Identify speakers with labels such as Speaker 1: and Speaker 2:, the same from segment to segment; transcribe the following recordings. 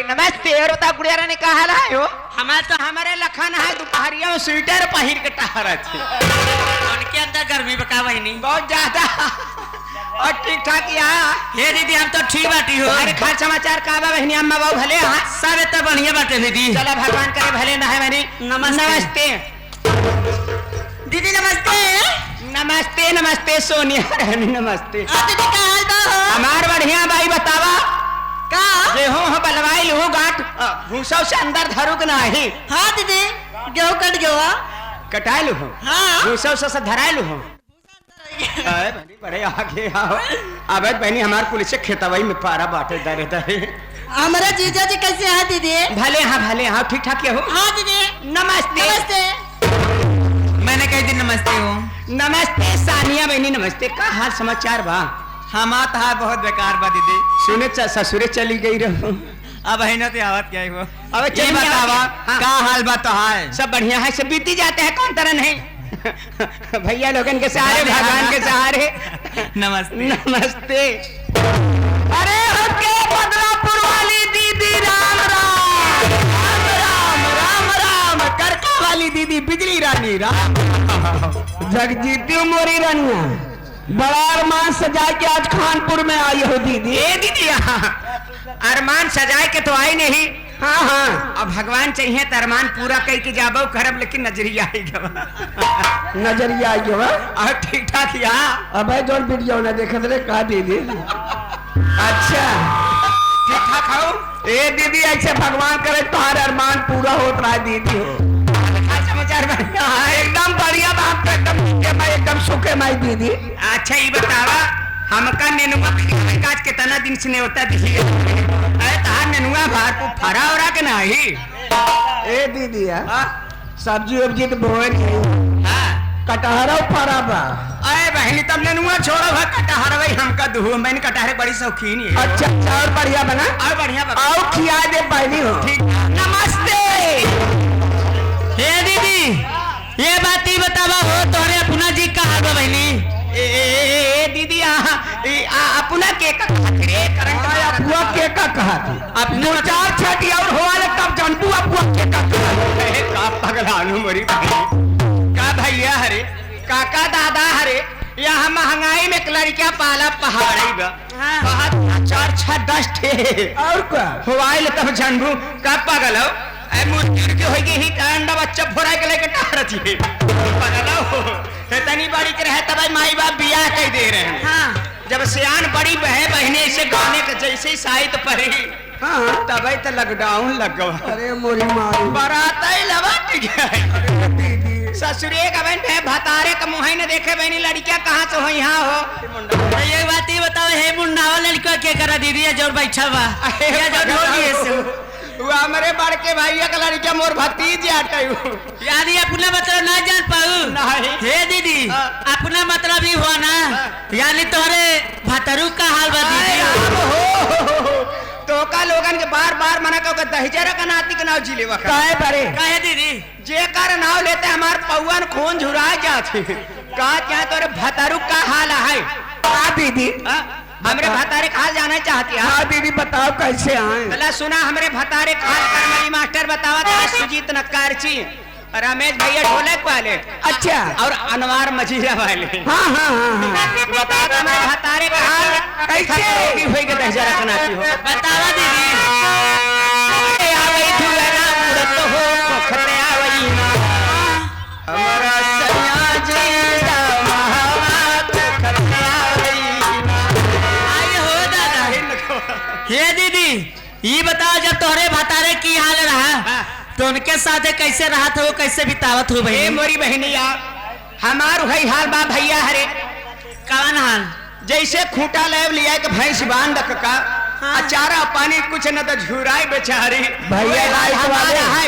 Speaker 1: नमस्ते रोता गुड़िया ने कहा हो हमारे तो हमारे लखन है दोपहरिया में स्वेटर पहिर के टहरा थे
Speaker 2: उनके अंदर गर्मी बका बहनी
Speaker 1: बहुत ज्यादा और ठीक ठाक यहाँ
Speaker 2: हे दीदी हम तो ठीक बाटी हो।
Speaker 1: अरे खा समाचार का बा बहनी अम्मा बाबू भले हाँ
Speaker 2: सब तो बढ़िया बाटे दीदी।
Speaker 1: चला भगवान करे भले ना है बहनी। नमस्ते
Speaker 2: दीदी नमस्ते।
Speaker 1: नमस्ते नमस्ते सोनिया रानी नमस्ते।
Speaker 2: दीदी का हाल बा
Speaker 1: हमार बढ़िया भाई बतावा
Speaker 2: का
Speaker 1: गेहूं हो बलवाई लू गांठ भूसा से अंदर धरुक नहीं।
Speaker 2: हाँ दीदी गेहूं कट गया
Speaker 1: कटाई लू हो
Speaker 2: हाँ
Speaker 1: भूसा से धराई लू हो बहनी बड़े आगे आओ अब बहनी हमार पुलिस खेतवई में पारा बाटे दरे दरे।
Speaker 2: हमारा जीजा जी कैसे हैं दीदी?
Speaker 1: भले हाँ ठीक ठाक हो।
Speaker 2: हाँ दीदी
Speaker 1: नमस्ते
Speaker 2: नमस्ते। मैंने कई दिन नमस्ते हो।
Speaker 1: नमस्ते सानिया बहनी नमस्ते का हाल समाचार बा?
Speaker 2: हमात हाल बहुत बेकार बा दीदी।
Speaker 1: सुने ससुरे चली गई रहो
Speaker 2: अब है ते आवत क्या हो।
Speaker 1: अब
Speaker 2: ये बतावा का हाल बा तो है
Speaker 1: सब बढ़िया है सब बीती जाते हैं कौन तरह नहीं भैया लोगन के सहारे भगवान के सहारे।
Speaker 2: नमस्ते
Speaker 1: नमस्ते। अरे होके बदलापुर वाली दीदी राम राम राम राम राम करका वाली दीदी बिजली रानी राम जगजीती मोरी रानिया बड़ा अरमान सजा के आज खानपुर में आई हो दीदी। ए दीदी अरमान सजाए के तो आई नहीं। हाँ अब भगवान चाहिए तो अरमान पूरा कह के जाबो करब लेकिन नजरिया आई नजरिया आई और ठीक ठाक यहाँ अब जो वीडियो ना देखे रे का दीदी। अच्छा ठीक ठाक हो। ए दीदी ऐसे भगवान करे तुम्हारे अरमान पूरा होता रहा दीदी हो। समाचार बढ़िया एकदम बढ़िया बात एकदम सुखे माई दीदी। अच्छा ये बतावा हमका नेनुआ काज के तना दिन से होता दिखी तार नेनुआ भार को फरा उरा के नहीं। ए दीदी सब्जी उब्जी तो बोए नहीं कटहरा फरा बा। अरे बहनी तब नेनुआ छोड़ा भा कटहरा भाई हमका दुहु मैंने कटहरे बड़ी शौकीन है। अच्छा और बढ़िया बना और बढ़िया बना और खिया दे पहली हो। ठीक नमस्ते।
Speaker 2: हे दीदी ये बात ही बतावा हो तोरे अपना जी का हाल बा बहनी?
Speaker 1: ए दीदी अपना के का अपना के का कहा थी अपना चार छठी और होवाले तब जानबू अपना के का कहा का पगलानु मरी का भैया हरे काका दादा हरे यहाँ महंगाई में लड़कियां पाला पहाड़ी बा बहुत चार छह 10 थे और का होवाले तब जानबू का पगल हो ए मुश्किल के होगी ही कांडा बच्चा फोड़ा के लेके टहरती है पगला हो तनी बड़ी के रहे तब माई बाप बियाह कह दे रहे हैं। हाँ जब सियान बड़ी बहने से गाने के जैसे साहित्य पढ़ी हाँ तब तो लॉकडाउन लग गया। अरे मोरी मारी बारात लवट गया ससुरे का बहन भतारे का मुँह न देखे बहनी लड़कियां कहाँ से हो यहाँ हो।
Speaker 2: ये बात ही बताओ हे मुन्ना लड़का के करा दीदी जो बैठा बा
Speaker 1: वो हमारे बड़ के भैया का लड़किया मोर भतीज
Speaker 2: यानी अपना मतलब ना जान पाऊ। हे दीदी अपना मतलब ही हुआ ना यानी तोरे भतरू का हाल बा
Speaker 1: तो का लोगन के बार बार मना कर दहजरा का नाती का नाव जिले काहे बरे
Speaker 2: काहे दीदी
Speaker 1: जे कर नाव लेते हमार पौवन खून झुरा जाते का क्या तोरे भतरू का हाल है का दीदी हमरे भतारे खाल जाना चाहती है। हाँ दीदी बताओ कैसे आए। भला सुना हमरे भतारे खाल करमली मास्टर बतावा था सुजीत नक्कारची रमेश भैया ढोलक वाले अच्छा और अनवार मजीरा वाले। हाँ हाँ हाँ बता दो हमरे भतारे का हाल कैसे हुई के दहजरा कनाती हो
Speaker 2: बतावा दीदी।
Speaker 1: आवई धुरा उड़त हो पोखरे आवई हमारा सैया जी
Speaker 2: हे दीदी ये बताओ जब तोहरे भतारे की हाल रहा तो उनके साथ कैसे रहा था वो कैसे बितावत हो
Speaker 1: भाई मोरी बहनिया हमार वही हाल बा भैया हरे
Speaker 2: कौन हाल
Speaker 1: जैसे खूंटा लेव लिया कि भैंस बांध का अचारा पानी कुछ न तो झुराई बेचारी भैया लाइट वाले है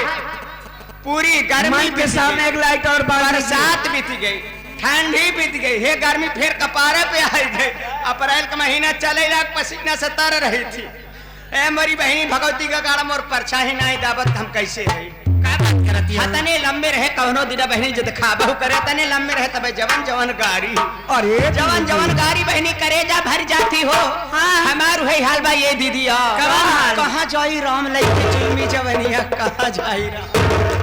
Speaker 1: पूरी गर्मी के सामने एक लाइट और बरसात बीत गई ठंडी बीत गई है गर्मी फिर कपारे पे आई गई अप्रैल का महीना चले लाख पसीना से तर रही थी। ए मेरी बहनी भगवती का गाड़ा मोर परछा ही नहीं दावत हम कैसे रही का बात करती है तने लंबे रहे कौनो दिन बहनी जद खाबहु करे तने लंबे रहे तबे जवन जवन गाड़ी अरे जवन जवन गाड़ी बहनी करे जा भर जाती हो। हाँ। हमार उहे हाल बा ये दीदी
Speaker 2: कवन हाल?
Speaker 1: कहाँ जाई राम लइके जुलमी जवनिया कहाँ जाई राम